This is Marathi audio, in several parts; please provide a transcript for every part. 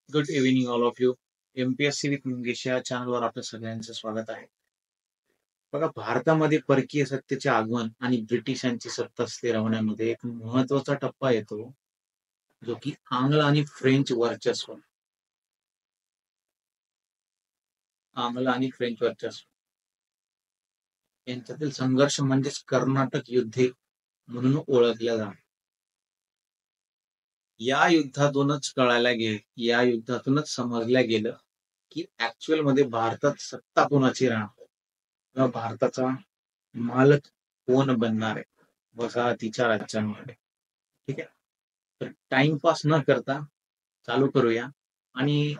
Good evening all of you. MPSC with Mangesh या चॅनलवर आपलं सगळ्यांचं स्वागत आहे. बघा, भारतामध्ये परकीय सत्तेचे आगमन आणि ब्रिटिशांची सत्ता स्थिर होण्यामध्ये एक महत्वाचा टप्पा येतो, जो की आंग्ल आणि फ्रेंच वर्चस्व. आंग्ल आणि फ्रेंच वर्चस्व यांच्यातील संघर्ष म्हणजेच कर्नाटक युद्धे म्हणून ओळखल्या जातात. या युद्धातूनच समजल्या गेलं की ऍक्च्युअल मध्ये भारतात सत्ता कोणाची राहणार किंवा भारताचा मालक कोण बनणार आहे वसाहतीच्या राज्यांमध्ये. ठीक आहे, तर टाइमपास न करता चालू करूया. आणि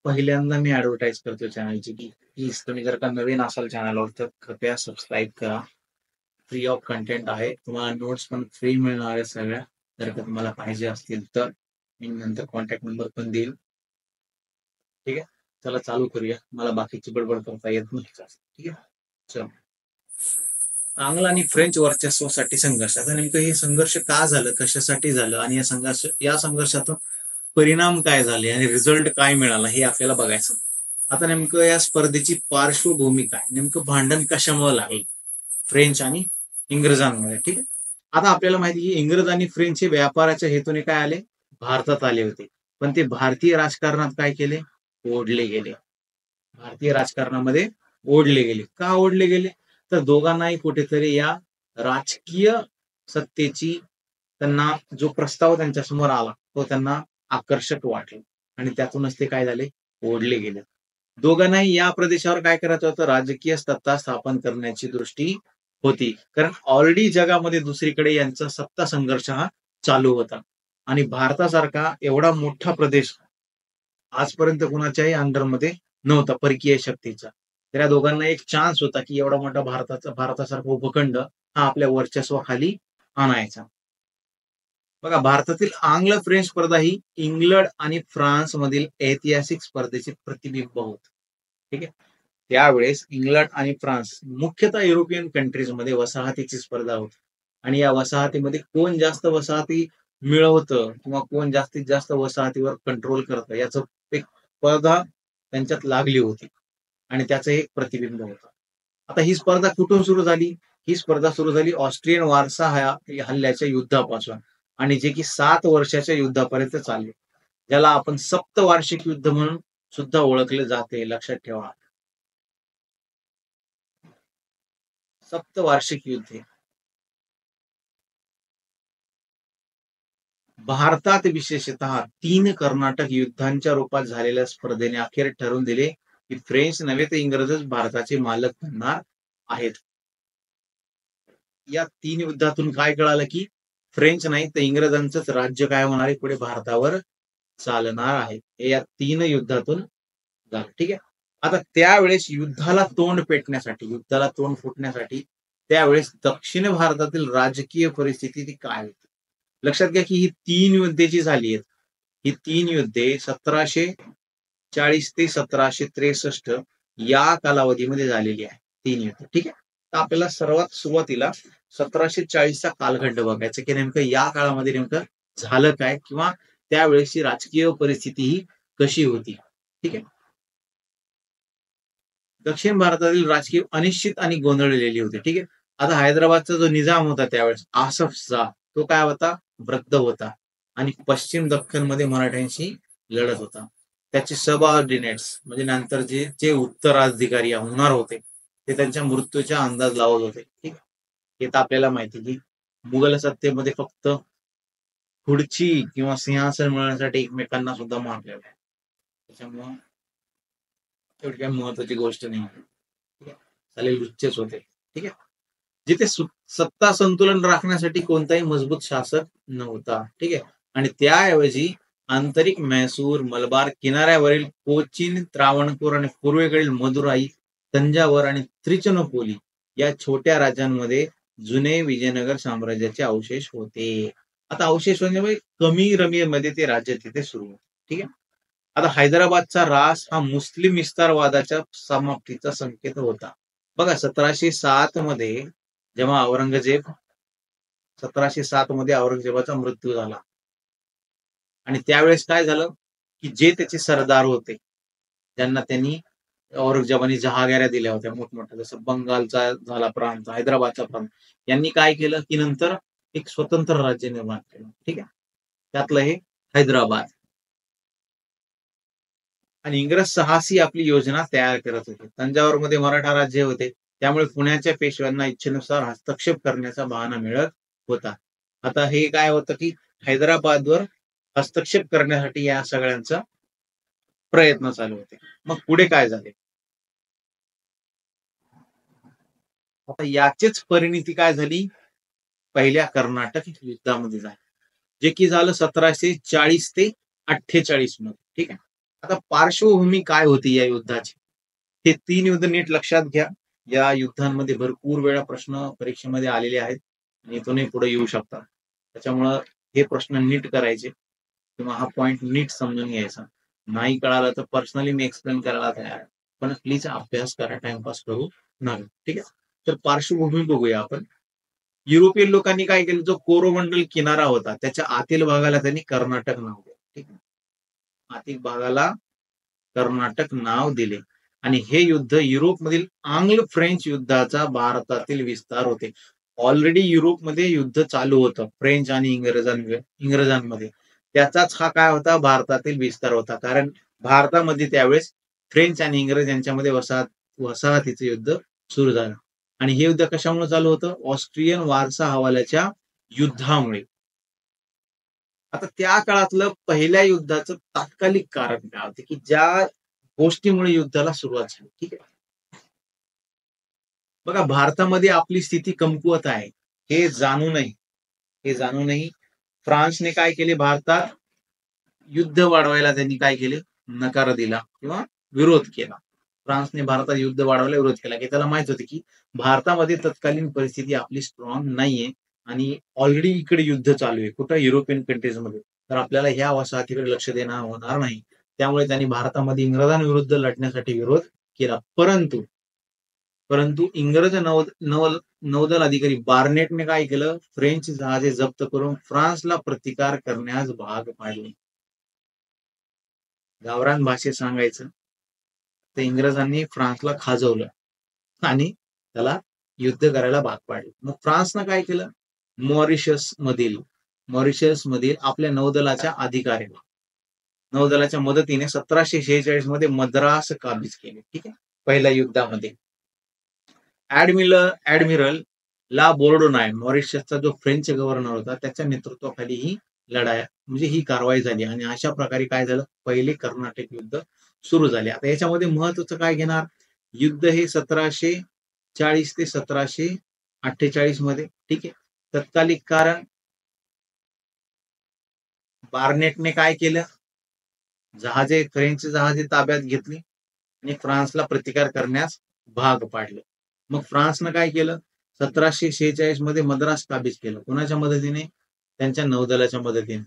पहिल्यांदा मी ऍडव्हर्टाईज करतो चॅनलची की प्लीज तुम्ही जर का नवीन असाल चॅनलवर तर कृपया सबस्क्राईब करा. फ्री ऑफ कंटेंट आहे, तुम्हाला नोट्स पण फ्री मिळणार आहे सगळ्या. जर का तुम्हाला पाहिजे असतील तर मी नंतर कॉन्टॅक्ट नंबर पण देईल. ठीक आहे, चला चालू करूया. मला बाकीची बडबड करता येत नाही जास्त. ठीक आहे, चल. आंग्ल आणि फ्रेंच वर्चस्वासाठी संघर्ष. आता नेमकं हे संघर्ष का झालं, कशासाठी झालं आणि या संघर्षातून परिणाम काय झाले आणि रिझल्ट काय मिळाला हे आपल्याला बघायचं. आता नेमकं या स्पर्धेची पार्श्वभूमी काय, नेमकं भांडण कशामुळे लागलं फ्रेंच आणि इंग्रजांमध्ये. ठीक आहे, आता आपल्याला माहिती की इंग्रज आणि फ्रेंच हे व्यापाराच्या हेतूने काय आले, भारतात आले होते. पण ते भारतीय राजकारणात काय केले, ओढले गेले. भारतीय राजकारणामध्ये ओढले गेले. का ओढले गेले, तर दोघांनाही कुठेतरी या राजकीय सत्तेची त्यांना जो प्रस्ताव त्यांच्या समोर आला तो त्यांना आकर्षक वाटला आणि त्यातूनच ते काय झाले, ओढले गेले. दोघांनाही या प्रदेशावर काय करायचं होतं, राजकीय सत्ता स्थापन करण्याची दृष्टी होती. कारण ऑलरेडी जगामध्ये दुसरीकडे यांचा सत्ता संघर्ष हा चालू होता आणि भारतासारखा एवढा मोठा प्रदेश आजपर्यंत कुणाच्याही अंडरमध्ये नव्हता परकीय शक्तीचा. तर या दोघांना एक चान्स होता की एवढा मोठा भारतासारखा उपखंड हा आपल्या वर्चस्वाखाली आणायचा. बघा, भारतातील आंग्ल फ्रेंच स्पर्धा ही इंग्लंड आणि फ्रान्स मधील ऐतिहासिक स्पर्धेचे प्रतिबिंब होत. ठीक आहे, त्यावेळेस इंग्लंड आणि फ्रान्स मुख्यतः युरोपियन कंट्रीज मध्ये वसाहतीची स्पर्धा होती आणि या वसाहतीमध्ये कोण जास्त वसाहती मिळवतं किंवा कोण जास्तीत जास्त वसाहतीवर कंट्रोल करतं याचं एक स्पर्धा त्यांच्यात लागली होती आणि त्याचं एक प्रतिबिंब होतं. आता ही स्पर्धा कुठून सुरू झाली, ही स्पर्धा सुरू झाली ऑस्ट्रियन वारसा हल्ल्याच्या युद्धापासून आणि जे की 7 वर्षाच्या युद्धापर्यंत चालले, ज्याला आपण सप्तवार्षिक युद्ध म्हणून सुद्धा ओळखले जाते. लक्षात ठेवा, सप्तवार्षिक युद्ध. भारतात विशेषतः 3 कर्नाटक युद्धांच्या रूपात झालेल्या स्पर्धेने अखेर ठरवून दिले की फ्रेंच नव्हे तर इंग्रजच भारताचे मालक बनणार आहेत. या 3 युद्धातून काय कळालं की फ्रेंच नाही तर इंग्रजांचंच राज्य काय होणार आहे, पुढे भारतावर चालणार आहे. हे या 3 युद्धातून झालं. ठीक आहे, आता त्यावेळेस युद्धाला तोंड फुटण्यासाठी त्यावेळेस दक्षिण भारतातील राजकीय परिस्थिती ती काय होती. लक्षात घ्या की ही 3 युद्धे जी झाली आहेत, ही 3 युद्धे 1740 ते 1763 या कालावधीमध्ये झालेली आहे. 3 युद्ध. ठीक आहे, तर आपल्याला सर्वात सुरुवातीला 1740चा कालखंड बघायचा की नेमकं या काळामध्ये नेमकं झालं काय किंवा त्यावेळेसची राजकीय परिस्थिती ही कशी होती. ठीक आहे, दक्षिण भारतातील राजकीय अनिश्चित आणि गोंधळलेली होती. ठीक आहे, आता हैदराबादचा जो निजाम होता त्यावेळेस आसफ शाह, तो काय होता, वृद्ध होता आणि पश्चिम दख्खन मध्ये मराठ्यांशी लढत होता. त्याचे सबऑर्डिनेट्स म्हणजे नंतर जे जे उत्तराधिकारी होणार होते ते त्यांच्या मृत्यूचा अंदाज लावत होते. ठीक आहे, हे तर आपल्याला माहिती की मुघल सत्तेमध्ये फक्त खुर्ची किंवा सिंहासन मिळवण्यासाठी एकमेकांना सुद्धा मारलेलं आहे. त्याच्यामुळं एवढी काही महत्वाची गोष्ट नाही. ठीक आहे, चालेल, लुच्चेच होते. ठीक आहे, जिथे सत्ता संतुलन राखण्यासाठी कोणताही मजबूत शासक नव्हता. ठीक आहे, आणि त्याऐवजी आंतरिक म्हैसूर, मलबार किनाऱ्यावरील कोचीन, त्रावणकोर आणि पूर्वेकडील मदुराई, तंजावर आणि त्रिचनपोली या छोट्या राज्यांमध्ये जुने विजयनगर साम्राज्याचे अवशेष होते. आता अवशेष म्हणजे कमी रमेमध्ये ते राज्य तिथे सुरू होते. ठीक आहे, आता हैदराबादचा रास हा मुस्लिम विस्तारवादाच्या समाप्तीचा संकेत होता. बघा, 1707 मध्ये जेव्हा 1707 मध्ये औरंगजेबाचा मृत्यू झाला आणि त्यावेळेस काय झालं, की जे त्याचे सरदार होते, ज्यांना त्यांनी औरंगजेबाने जहागिऱ्या दिल्या होत्या मोठमोठ्या, जसं बंगालचा झाला प्रांत, हैदराबादचा प्रांत, यांनी काय केलं की नंतर एक स्वतंत्र राज्य निर्माण केलं. ठीक आहे, त्यातलं हे हैदराबाद. आणि इंग्रज साहसी आपली योजना तयार करत होते. तंजावरमध्ये मराठा राज्य होते, त्यामुळे पुण्याच्या पेशव्यांना इच्छेनुसार हस्तक्षेप करण्याचा बहाणा मिळत होता. आता हे काय होतं की हैदराबादवर हस्तक्षेप करण्यासाठी या सगळ्यांचा प्रयत्न चालू होते. मग पुढे काय झाले? आता याचीच परिणिती काय झाली पहिल्या कर्नाटक युद्धामध्ये झाली, जे की झालं 1740 ते 48 मध्ये. ठीक आहे, आता पार्श्वभूमी काय होती या युद्धाची, हे 3 युद्ध नीट लक्षात घ्या. या युद्धांमध्ये भरपूर वेळा प्रश्न परीक्षेमध्ये आलेले आहेत आणि इथूनही पुढे येऊ शकतात. त्याच्यामुळं हे प्रश्न नीट करायचे किंवा हा पॉइंट नीट समजून घ्यायचा. नाही कळालं तर पर्सनली मी एक्सप्लेन करायला तयार आहे, पण प्लीज अभ्यास करा, टाइमपास करू नका. ठीक आहे, तर पार्श्वभूमी बघूया आपण. युरोपियन लोकांनी काय केलं, जो कोरोमंडल किनारा होता त्याच्या आतील भागाला त्यांनी कर्नाटक नाव दिले. ठीक आहे, आतील भागाला कर्नाटक नाव दिले. आणि हे युद्ध युरोपमधील आंग्ल फ्रेंच युद्धाचा भारतातील विस्तार होते. ऑलरेडी युरोपमध्ये युद्ध चालू होतं फ्रेंच आणि इंग्रजांमध्ये. त्याचाच हा काय होता, भारतातील विस्तार होता. कारण भारतामध्ये त्यावेळेस फ्रेंच आणि इंग्रज यांच्यामध्ये वसाहतीचं युद्ध सुरू झालं. आणि हे युद्ध कशामुळे चालू होतं, ऑस्ट्रियन वारसा हवाल्याच्या युद्धामुळे. आता त्या काळातलं पहिल्या युद्धाचं तात्कालिक कारण काय होते, की ज्या गोष्टीमुळे युद्धाला सुरुवात झाली. ठीक आहे, बघा भारतामध्ये आपली स्थिती कमकुवत आहे हे जाणूनही फ्रान्सने काय केले, भारतात युद्ध वाढवायला त्यांनी काय केले, नकार दिला किंवा विरोध केला. फ्रान्सने भारतात युद्ध वाढवायला विरोध केला, की त्याला माहित होते की भारतामध्ये तत्कालीन परिस्थिती आपली स्ट्रॉंग नाहीये आणि ऑलरेडी इकडे युद्ध चालू आहे कुठं, युरोपियन कंट्रीजमध्ये. तर आपल्याला ह्या वसाहतीकडे लक्ष देणं होणार नाही. त्यामुळे त्यांनी भारतामध्ये इंग्रजांविरुद्ध लढण्यासाठी विरोध केला. परंतु इंग्रज नौदल अधिकारी बार्नेटने काय केलं, फ्रेंच जहाजे जप्त करून फ्रान्सला प्रतिकार करण्यास भाग पाडले. गावरान भाषेत सांगायचं तर इंग्रजांनी फ्रान्सला खाजवलं आणि त्याला युद्ध करायला भाग पाडले. मग फ्रान्सनं काय केलं, मॉरिशस मधील आपल्या नौदलाच्या मदतीने 1746 मध्ये मद्रास काबीज केले. ठीक आहे, पहिल्या युद्धामध्ये ऍडमिरल ला बोर्डोनाय, मॉरिशसचा जो फ्रेंच गव्हर्नर होता, त्याच्या नेतृत्वाखाली ही ही कारवाई झाली. आणि अशा प्रकारे काय झालं, पहिले कर्नाटक युद्ध सुरू झाले. आता याच्यामध्ये महत्वाचं काय घेणार, युद्ध हे 1740 ते 1748 मध्ये. ठीक आहे, तत्कालिक कारण बार्नेटने काय केलं, फ्रेंच जहाजे ताब्यात घेतली आणि फ्रान्सला प्रतिकार करण्यास भाग पाडलं. मग फ्रान्सनं काय केलं, 1746 मध्ये मद्रास काबीज केलं. कोणाच्या मदतीने, त्यांच्या नौदलाच्या मदतीने.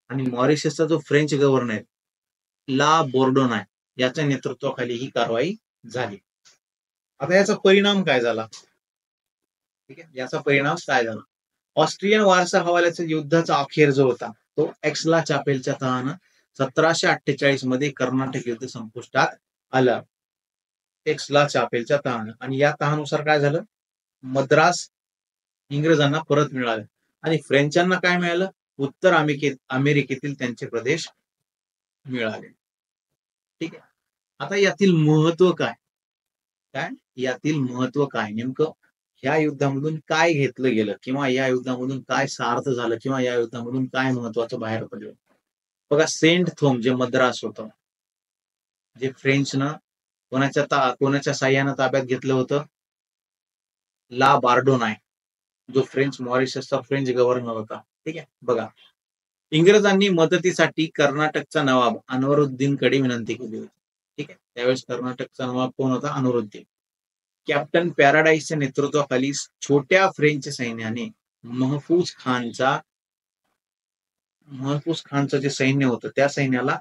आणि मॉरिशसचा जो फ्रेंच गव्हर्नर ला बोर्डोनाय याच्या नेतृत्वाखाली ही कारवाई झाली. आता याचा परिणाम काय झाला, ठीक आहे, याचा परिणाम काय झाला, ऑस्ट्रियन वारसा हवाल्याचा युद्धाचा अखेर जो होता तो एक्सला चापेलच्या तहानं 1748 मध्ये कर्नाटक युद्ध संपुष्टात आलं. एक्सला चापेलच्या तहानं. आणि या तहानुसार काय झालं, मद्रास इंग्रजांना परत मिळाले आणि फ्रेंचांना काय मिळालं, उत्तर अमेरिकेतील त्यांचे प्रदेश मिळाले. ठीक आहे, आता यातील महत्व काय नेमकं, ह्या युद्धामधून काय घेतलं गेलं किंवा या युद्धामधून काय सार्थ झालं किंवा या युद्धामधून काय महत्वाचं बाहेर पडलं. बघा, सेंट थोम जे मद्रास होतं, जे फ्रेंचनं कोणाच्या साह्यानं ताब्यात घेतलं होतं, ला बार्डोनाय, जो मॉरिशसचा फ्रेंच गव्हर्नर होता. ठीक आहे, बघा, इंग्रजांनी मदतीसाठी कर्नाटकचा नवाब अनवरुद्दीनकडे विनंती केली होती. ठीक आहे, त्यावेळेस कर्नाटकचा नवाब कोण होता, अनवरुद्दीन. कॅप्टन पॅराडाईसच्या नेतृत्वाखाली छोट्या फ्रेंच सैन्याने महफूज खानचं जे सैन्य होतं त्या सैन्याला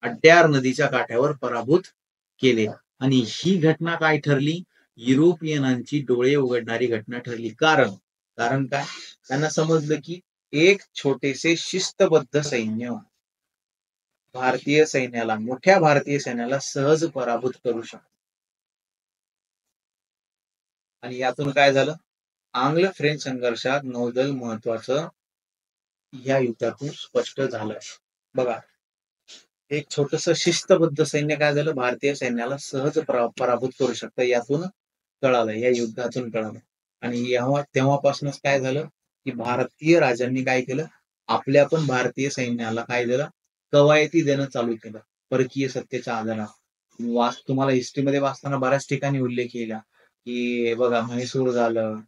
अड्यार नदीच्या काठावर पराभूत केले. आणि ही घटना काय ठरली, युरोपियनांची डोळे उघडणारी घटना ठरली. कारण काय, त्यांना समजलं की एक छोटेसे शिस्तबद्ध सैन्य भारतीय सैन्याला, मोठ्या भारतीय सैन्याला सहज पराभूत करू शकतो. आणि यातून काय झालं, आंग्ल फ्रेंच संघर्षात नौदल महत्वाचं या युद्धातून स्पष्ट झालं. बघा, एक छोटस शिस्तबद्ध सैन्य काय झालं, भारतीय सैन्याला सहज पराभूत करू शकतं, यातून कळालं, या युद्धातून कळालं. आणि तेव्हापासूनच काय झालं की भारतीय राजांनी काय केलं, आपल्या पण भारतीय सैन्याला काय दिलं, कवायती देणं चालू केलं, परकीय सत्तेच्या आधारावर. तुम्हाला हिस्ट्रीमध्ये वाचताना बऱ्याच ठिकाणी उल्लेख केला की बघा, म्हैसूर झालं,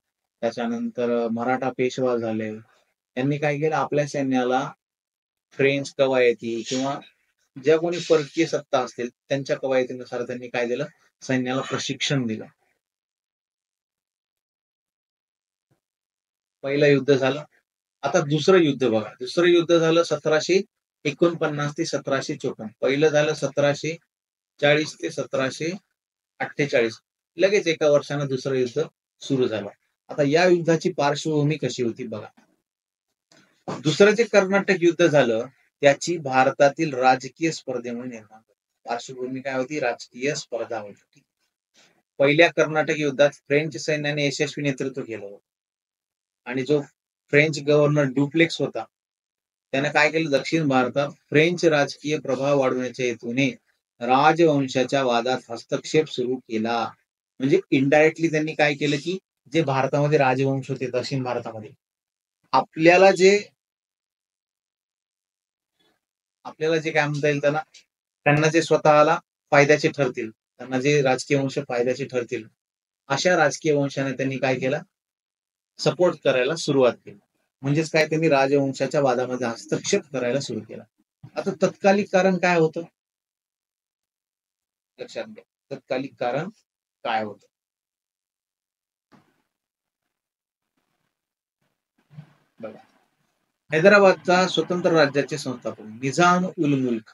त्याच्यानंतर मराठा पेशवा झाले, यांनी काय केलं, आपल्या सैन्याला फ्रेंच कवायती किंवा ज्या कोणी परकीय सत्ता असतील त्यांच्या कवायतीनुसार त्यांनी काय दिलं, सैन्याला प्रशिक्षण दिलं. पहिलं युद्ध झालं. आता दुसरं युद्ध बघा, दुसरं युद्ध झालं 1749 ते 1754. पहिलं झालं 1740 ते 1748. लगेच एका वर्षानं दुसरं युद्ध सुरू झालं. आता या युद्धाची पार्श्वभूमी कशी होती बघा. दुसरं जे कर्नाटक युद्ध झालं त्याची भारतातील राजकीय स्पर्धेमुळे निर्माण झाली. पार्श्वभूमी काय होती, राजकीय स्पर्धा होती. पहिल्या कर्नाटक युद्धात फ्रेंच सैन्याने यशस्वी नेतृत्व केलं होतं. आणि जो फ्रेंच गव्हर्नर ड्युप्लेक्स होता, त्याने काय केलं, दक्षिण भारतात फ्रेंच राजकीय प्रभाव वाढवण्याच्या हेतूने राजवंशाच्या वादात हस्तक्षेप सुरू केला. म्हणजे इनडायरेक्टली त्यांनी काय केलं की जे भारतामध्ये राजवंश होते दक्षिण भारतामध्ये, आपल्याला जे काय म्हणता येईल त्यांना जे स्वतःला फायद्याचे ठरतील, त्यांना जे राजकीय वंश फायद्याचे ठरतील, अशा राजकीय वंशाने त्यांनी काय केलं, सपोर्ट करायला सुरुवात केली. म्हणजेच काय, त्यांनी राजवंशाच्या वादामध्ये हस्तक्षेप करायला सुरू केला. आता तत्कालिक कारण काय होतं, लक्षात घ्या, तत्कालिक कारण काय होतं. बघा, हैदराबादचा स्वतंत्र राज्याचे संस्थापक निजाम उल मुल्क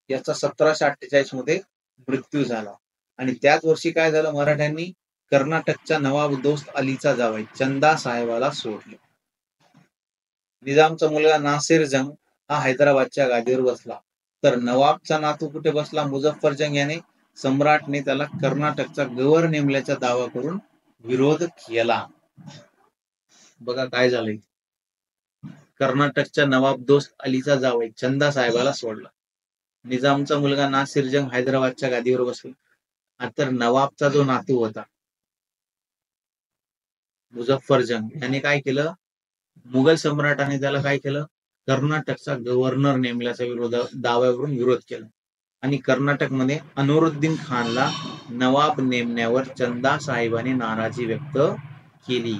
याचा 1748 मध्ये मृत्यू झाला. आणि त्याच वर्षी काय झालं, मराठ्यांनी कर्नाटकच्या नवाब दोस्त अलीचा जावई चंदा साहेबाला सोडले. निजामचा मुलगा नासिर जंग हा हैदराबादच्या गादीवर बसला, तर नवाबचा नातू कुठे बसला, मुझफ्फर जंग याने सम्राटने त्याला कर्नाटकचा गव्हर्नर नेमल्याचा दावा करून विरोध केला. बघा काय झालंय, कर्नाटकच्या नवाब दोस्त अलीचा जावई चंदा साहेबाला सोडला, निजामचा मुलगा नासिर जंग हैदराबादच्या गादीवर बसला, तर नवाबचा जो नातू होता मुझफ्फर जंग याने काय केलं, मुघल सम्राटाने त्याला काय केलं, कर्नाटकचा गव्हर्नर नेमल्याच्या दाव्यावरून विरोध केला. आणि कर्नाटकमध्ये अनुरुद्दीन खानला नवाब नेमण्यावर चंदा साहेबांनी नाराजी व्यक्त केली.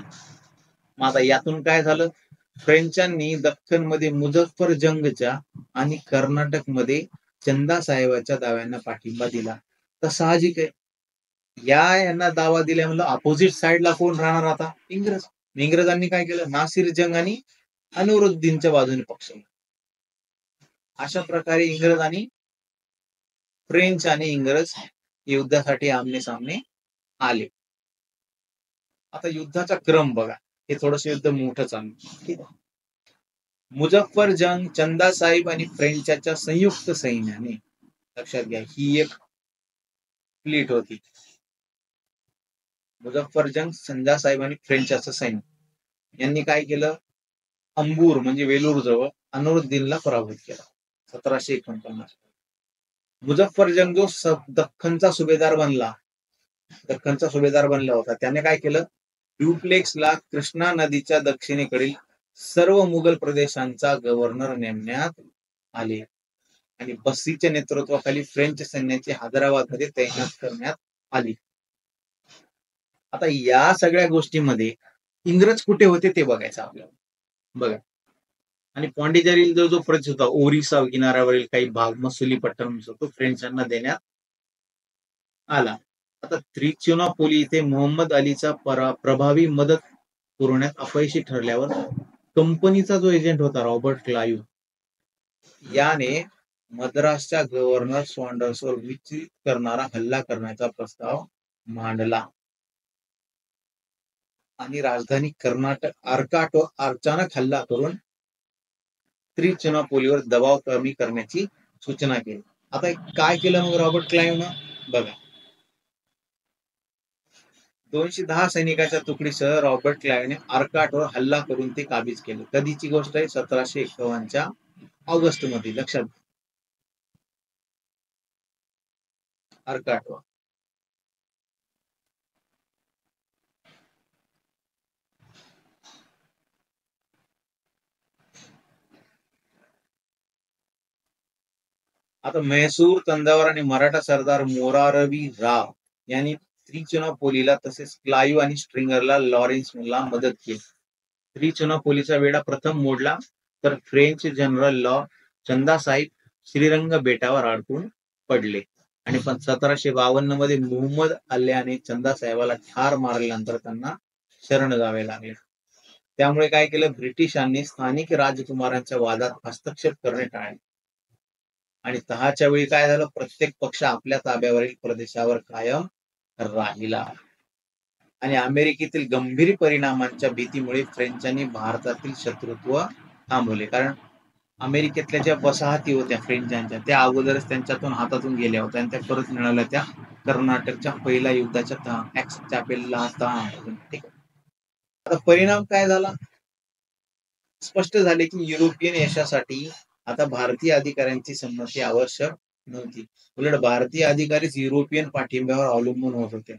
मग आता यातून काय झालं, फ्रेंचांनी दख्खनमध्ये मुझफ्फर जंगच्या आणि कर्नाटकमध्ये चंदा साहेबाच्या दाव्यांना पाठिंबा दिला. तर साहजिक आहे, यांना दावा दिल्या म्हणलं अपोजिट साइडला कोण राहणार आता, इंग्रज. इंग्रजांनी काय केलं, नासिर जंग आणि अनुरुद्दीनच्या बाजूने पक्ष. अशा प्रकारे इंग्रज आणि फ्रेंच आणि इंग्रज युद्धासाठी आमने सामने आले. आता युद्धाचा क्रम बघा, हे थोडस युद्ध मोठं चालू. मुझफ्फर जंग, चंदा साहेब आणि फ्रेंचच्या संयुक्त सैन्याने, लक्षात घ्या ही एक फ्लीट होती, मुझफ्फर जंग, चंदा साहेब आणि फ्रेंचचं सैन्य यांनी काय केलं, अंबूर म्हणजे वेलूर जवळ अनुरुद्दीनला पराभूत केला 1749. मुझफ्फर जंग जो दख्खनचा सुभेदार बनला होता, त्याने काय केलं, ड्युप्लेक्सला कृष्णा नदीच्या दक्षिणेकडील सर्व मुघल प्रदेशांचा गव्हर्नर नेमण्यात आले आणि बस्सीच्या नेतृत्वाखाली फ्रेंच सैन्याची हैदराबादमध्ये तैनात करण्यात आली. आता या सगळ्या गोष्टींमध्ये इंग्रज कुठे होते ते बघायचं आपल्याला. बघा, आणि पॉंडिचेरीला जो प्रदेश होता, ओरिसा किनाऱ्यावरील काही भाग मसुलीपट्टणम तो फ्रेंचांना देण्यात आला. आता त्रिचुनापोली इथे मोहम्मद अलीचा प्रभावी मदत पुरवण्यात अपयशी ठरल्यावर कंपनीचा जो एजंट होता रॉबर्ट क्लाइव्ह याने मद्रासच्या गव्हर्नर सॉन्डर्सवर विचलित करणारा हल्ला करण्याचा प्रस्ताव मांडला आणि राजधानी कर्नाटक अचानक हल्ला करून त्रिचुनापोलीवर दबाव कमी करण्याची सूचना केली. आता काय केलं मग रॉबर्ट क्लाइव्हनं बघा, 210 सैनिकाच्या तुकडीसह रॉबर्ट क्लाइव्हने आर्काटवर हल्ला करून ते काबीज केले. कधीची गोष्ट आहे? 1751च्या ऑगस्ट मध्ये. लक्षात आर्काटवर. आता म्हैसूर, तंजावर आणि मराठा सरदार मोरारजी राव यांनी त्रिचुनापोलीला तसेच क्लाइव्ह आणि स्ट्रिंगरला लॉरेन्सला मदत केली. त्रिचुनापोलीचा वेढा प्रथम मोडला तर French general law Chandasaheb Shrirang बेटावर अडकून पडले आणि 1752 मध्ये मुहम्मद अल्ल्याने चंदासाहेबाला ठार मारल्यानंतर त्यांना शरण जावे लागले. त्यामुळे काय केलं? ब्रिटिशांनी स्थानिक राजकुमारांच्या वादात हस्तक्षेप करणे टाळले आणि तहाच्या वेळी काय झालं? प्रत्येक पक्ष आपल्या ताब्यावरील प्रदेशावर कायम राहिला आणि अमेरिकेतील गंभीर परिणामांच्या भीतीमुळे फ्रेंचांनी भारतातील शत्रुत्व थांबवले. कारण अमेरिकेतल्या ज्या वसाहती होत्या फ्रेंचांच्या, त्या अगोदरच त्यांच्यातून हातातून गेल्या होत्या आणि त्या परत मिळाल्या त्या कर्नाटकच्या पहिल्या युद्धाच्या चापेला. ठीक आहे. आता परिणाम काय झाला? स्पष्ट झाले की युरोपियन यशासाठी आता भारतीय अधिकाऱ्यांची संमती आवश्यक नव्हती. उलट भारतीय अधिकारीच युरोपियन पाठिंब्यावर अवलंबून होत होते.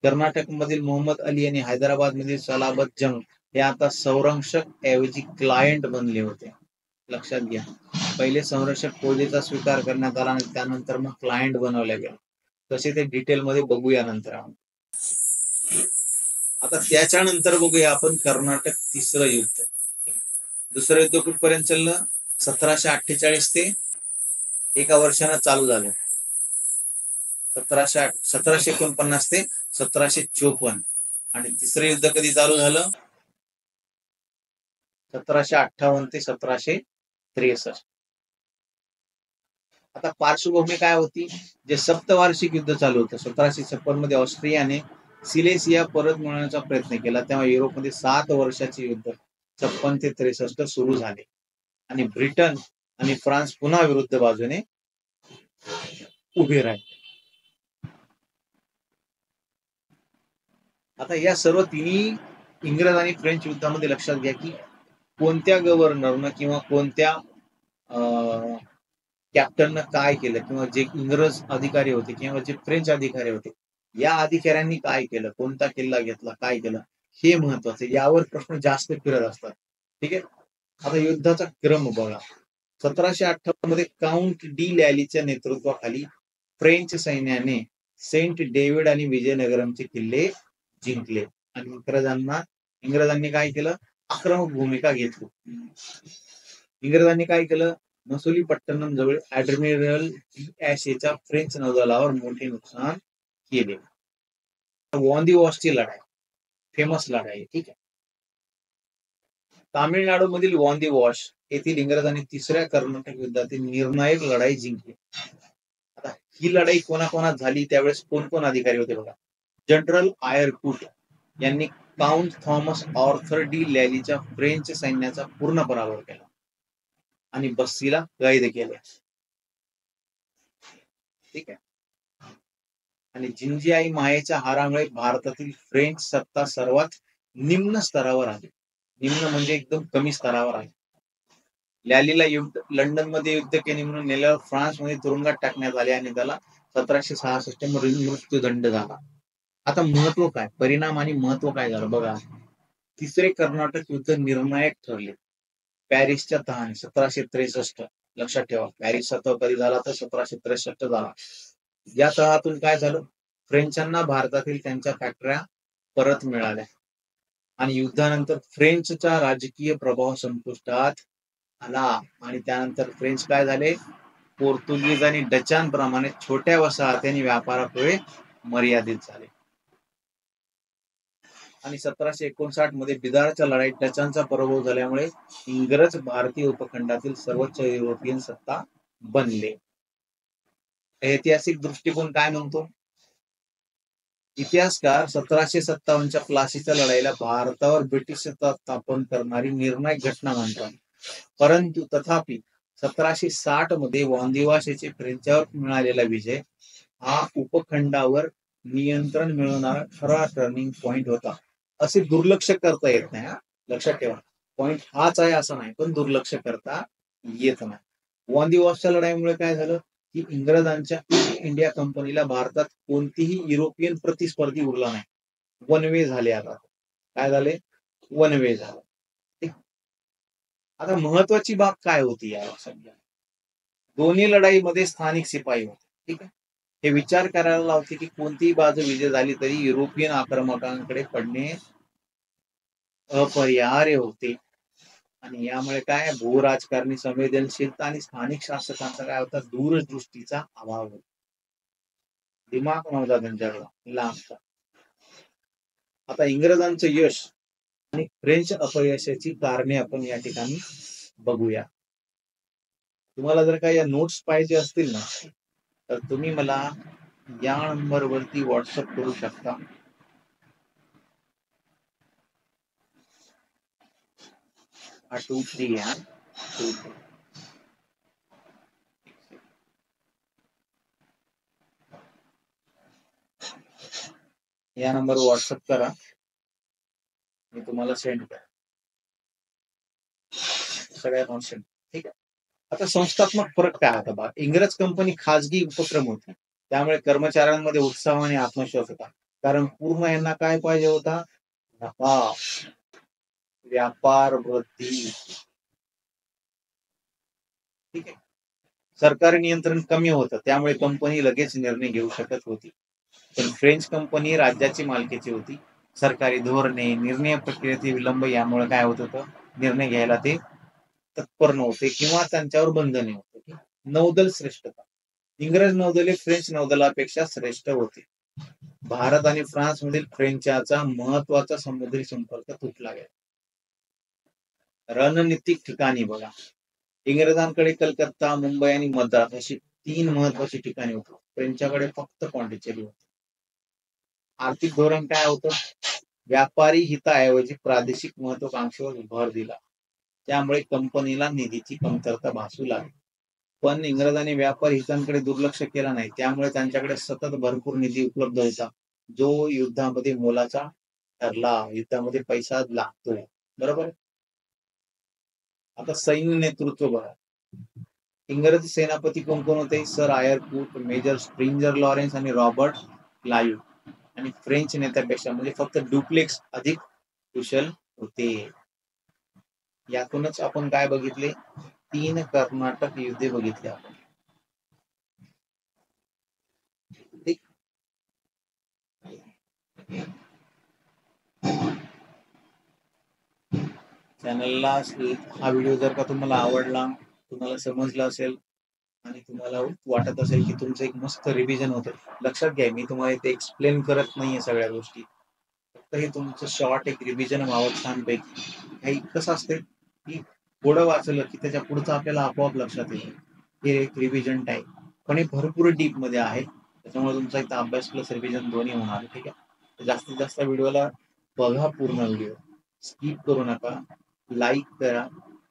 कर्नाटकमधील मोहम्मद अली आणि हैदराबादमधील सलाबत जंग हे आता संरक्षक ऐवजी क्लायंट बनले होते. लक्षात घ्या, पहिले संरक्षक पदवीचा स्वीकार करण्यात आला आणि त्यानंतर मग क्लायंट बनवल्या गेला. तसे ते डिटेलमध्ये बघूया नंतर. आता त्याच्यानंतर बघूया आपण कर्नाटक तिसरं युद्ध. दुसरं युद्ध कुठपर्यंत चाललं? 1748 ते एका वर्षानं चालू झालं. 1749 ते 1754. आणि तिसरं युद्ध कधी चालू झालं? 1758 ते 1763. आता पार्श्वभूमी काय होती? जे सप्तवार्षिक युद्ध चालू होतं. 1756 मध्ये ऑस्ट्रियाने सिलेसिया परत मिळवण्याचा प्रयत्न केला. तेव्हा युरोपमध्ये 7 वर्षाचे युद्ध 56 ते 63 सुरू झाले आणि ब्रिटन आणि फ्रान्स पुन्हा विरुद्ध बाजूने उभे राहिले. आता या सर्व तिन्ही इंग्रज आणि फ्रेंच युद्धामध्ये लक्षात घ्या की कोणत्या गव्हर्नरनं किंवा कोणत्या कॅप्टननं काय केलं, किंवा जे इंग्रज अधिकारी होते किंवा जे फ्रेंच अधिकारी होते, या अधिकाऱ्यांनी काय केलं, कोणता किल्ला घेतला, काय केलं, हे महत्वाचं. यावर प्रश्न जास्त फिरत असतात. ठीक आहे. आता युद्धाचा क्रम बघा. 1758 मध्ये काउंट डी लॅलीच्या नेतृत्वाखाली फ्रेंच सैन्याने सेंट डेव्हिड आणि विजयनगरमचे किल्ले जिंकले आणि इंग्रजांनी काय केलं? आक्रमक भूमिका घेतली. इंग्रजांनी काय केलं? मसुलीपट्टणम जवळ ऍडमिरल ॲशेच्या फ्रेंच नौदलावर मोठे नुकसान केले. वॉन्दी वॉशची लढाई, फेमस लढाई. ठीक आहे. तामिळनाडूमधील वॉन्दी वॉश येथील इंग्रजांनी तिसऱ्या कर्नाटक युद्धातील निर्णायक लढाई जिंकली. आता ही लढाई कोणाकोणात झाली, त्यावेळेस कोण कोण अधिकारी होते बघा. जनरल आयरकूट यांनी काउंट थॉमस ऑर्थर डी लॅलीच्या फ्रेंच सैन्याचा पूर्ण पराभव केला आणि बस्सीला कैद केले. ठीक आहे. आणि जिंजीआई मायेच्या हारामुळे भारतातील फ्रेंच सत्ता सर्वात निम्न स्तरावर आली. निम्न म्हणजे एकदम कमी स्तरावर आली. लॅलीला लंडन मध्ये युद्ध केले म्हणून नेल्यावर फ्रान्समध्ये तुरुंगात टाकण्यात आले आणि त्याला 1766 मध्ये मृत्यूदंड झाला. आता महत्व काय, परिणाम आणि महत्व काय झालं बघा. तिसरे कर्नाटक युद्ध निर्णायक ठरले. पॅरिसच्या तहाने 1763. लक्षात ठेवा, पॅरिसचा तह कधी झाला तर 1763 झाला. या तहातून काय झालं? फ्रेंचांना भारतातील त्यांच्या फॅक्टऱ्या परत मिळाल्या आणि युद्धानंतर फ्रेंचचा राजकीय प्रभाव संपुष्टात आला आणि त्यानंतर फ्रेंच काय झाले? पोर्तुगीज आणि डचांप्रमाणे छोट्या वसाहतींनी व्यापारापुढे मर्यादित झाले. आणि 1759 मध्ये बिदारच्या लढाईत डचांचा पराभव झाल्यामुळे इंग्रज भारतीय उपखंडातील सर्वोच्च युरोपियन सत्ता बनले. ऐतिहासिक दृष्टिकोन काय म्हणतो? इतिहासकार 1757च्या प्लासीच्या लढाईला भारतावर ब्रिटिश सत्ता स्थापन करणारी निर्णायक घटना मानतात. परंतु तथापि 1760 मध्ये वांदिवाशेचे फ्रेंचावर मिळालेला विजय हा उपखंडावर नियंत्रण मिळवणारा खरा टर्निंग पॉइंट होता. असे दुर्लक्ष करता येत नाही. लक्षात ठेवा, पॉइंट हाच आहे असं नाही, पण दुर्लक्ष करता येत नाही. वांदिवासच्या लढाईमुळे काय झालं की इंग्रजांच्या ईस्ट इंडिया कंपनीला भारतात कोणतीही युरोपियन प्रतिस्पर्धी उरला नाही. वन वे झाले. आता काय झाले? वन वे झालं. आता महत्वाची बाब काय होती या सध्या? दोन्ही लढाईमध्ये स्थानिक शिपाई होते. ठीक आहे. हे विचार करायला लावते की कोणतीही बाजू विजय झाली तरी युरोपियन आक्रमकांकडे पडणे अपरिहार्य होते. आणि यामुळे काय भूराजकारणी संवेदनशीलता आणि स्थानिक शासकांचा काय होता दूरदृष्टीचा अभाव होता. दिमाग नव्हता त्यांच्याकडे लांबचा. आता इंग्रजांचं यश आणि फ्रेंच अपयशाची कारणे आपण या ठिकाणी बघूया. तुम्हाला जर का या नोट्स पाहिजे असतील ना तर तुम्ही मला या नंबरवरती व्हॉट्सअप करू शकता. या नंबर व्हॉट्सअप करा, मी तुम्हाला सेंड करा सगळ्या कॉन्सेप्ट. ठीक आहे. आता संस्थात्मक फरक काय होता बा? इंग्रज कंपनी खाजगी उपक्रम होती, त्यामुळे कर्मचाऱ्यांमध्ये उत्साह आणि आत्मविश्वास होता. कारण पूर्ण यांना काय पाहिजे होता? नफा, व्यापार वृद्धी. ठीक आहे. सरकारी नियंत्रण कमी होतं, त्यामुळे कंपनी लगेच निर्णय घेऊ शकत होती. पण फ्रेंच कंपनी राज्याची मालकीची होती. सरकारी धोरणे, निर्णय प्रक्रियेत विलंब यामुळे काय होत होतं? निर्णय घ्यायला ते तत्पर नव्हते किंवा त्यांच्यावर बंधने होते. नौदल श्रेष्ठता. इंग्रज नौदले फ्रेंच नौदलापेक्षा श्रेष्ठ होते. भारत आणि फ्रान्स मधील फ्रेंचाचा महत्वाचा समुद्री संपर्क तुटला गेला. रणनीतिक ठिकाणी बघा, इंग्रजांकडे कलकत्ता, मुंबई आणि मद्रास अशी 3 महत्वाची ठिकाणी होती. फ्रेंचच्याकडे फक्त पॉंडिचेरी होती. आर्थिक धोरण काय होतं? व्यापारी हिताऐवजी प्रादेशिक महत्वाकांक्षेवर भर दिला. त्यामुळे कंपनीला निधीची कमतरता भासू लागली. पण इंग्रजांनी व्यापारी हितांकडे दुर्लक्ष केला नाही, त्यामुळे त्यांच्याकडे सतत भरपूर निधी उपलब्ध होता, जो युद्धामध्ये मोलाचा ठरला. युद्धामध्ये पैसा लागतो, बरोबर. आता सैन्य नेतृत्व बघा. इंग्रजी सेनापती कोण कोण होते? Sir Eyre Coote, Major Stringer Lawrence आणि रॉबर्ट क्लाइव्ह. आणि फ्रेंच नेत्यापेक्षा म्हणजे फक्त डुप्लेक्स अधिक कुशल होते. यातूनच आपण काय बघितले? 3 कर्नाटक युद्धे बघितले आपण. चॅनलला हा व्हिडिओ जर का तुम्हाला आवडला, तुम्हाला समजला असेल आणि तुम्हाला वाटत असेल की तुमचं एक मस्त रिव्हिजन होतं, लक्षात घ्या मी तुम्हाला इथे एक्सप्लेन करत नाहीये सगळ्या गोष्टी, फक्त हे तुमचं शॉर्ट एक रिव्हिजन व्हावं छानपैकी. काही कसं असते की थोडं वाचलं की त्याच्या पुढचं आपल्याला आपोआप लक्षात येईल. हे एक रिव्हिजन टाईप, पण हे भरपूर डीप मध्ये आहे, त्याच्यामुळे तुमचा इथं अभ्यास प्लस रिव्हिजन दोन्ही होणार. ठीक आहे. जास्तीत जास्त व्हिडिओला बघा, पूर्ण व्हिडिओ स्किप करू नका. लाईक करा,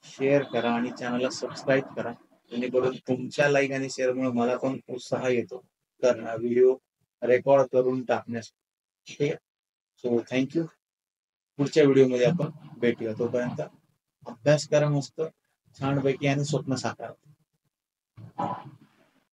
शेअर करा आणि चॅनलला सबस्क्राईब करा, जेणेकरून तुमच्या लाईक आणि शेअरमुळे मला पण उत्साह येतो तर व्हिडिओ रेकॉर्ड करून टाकण्यास. ठीक आहे. So thank you. पुढच्या व्हिडिओमध्ये आपण भेटूया. तोपर्यंत अभ्यास करा मस्त छानपैकी आणि स्वप्न साकार.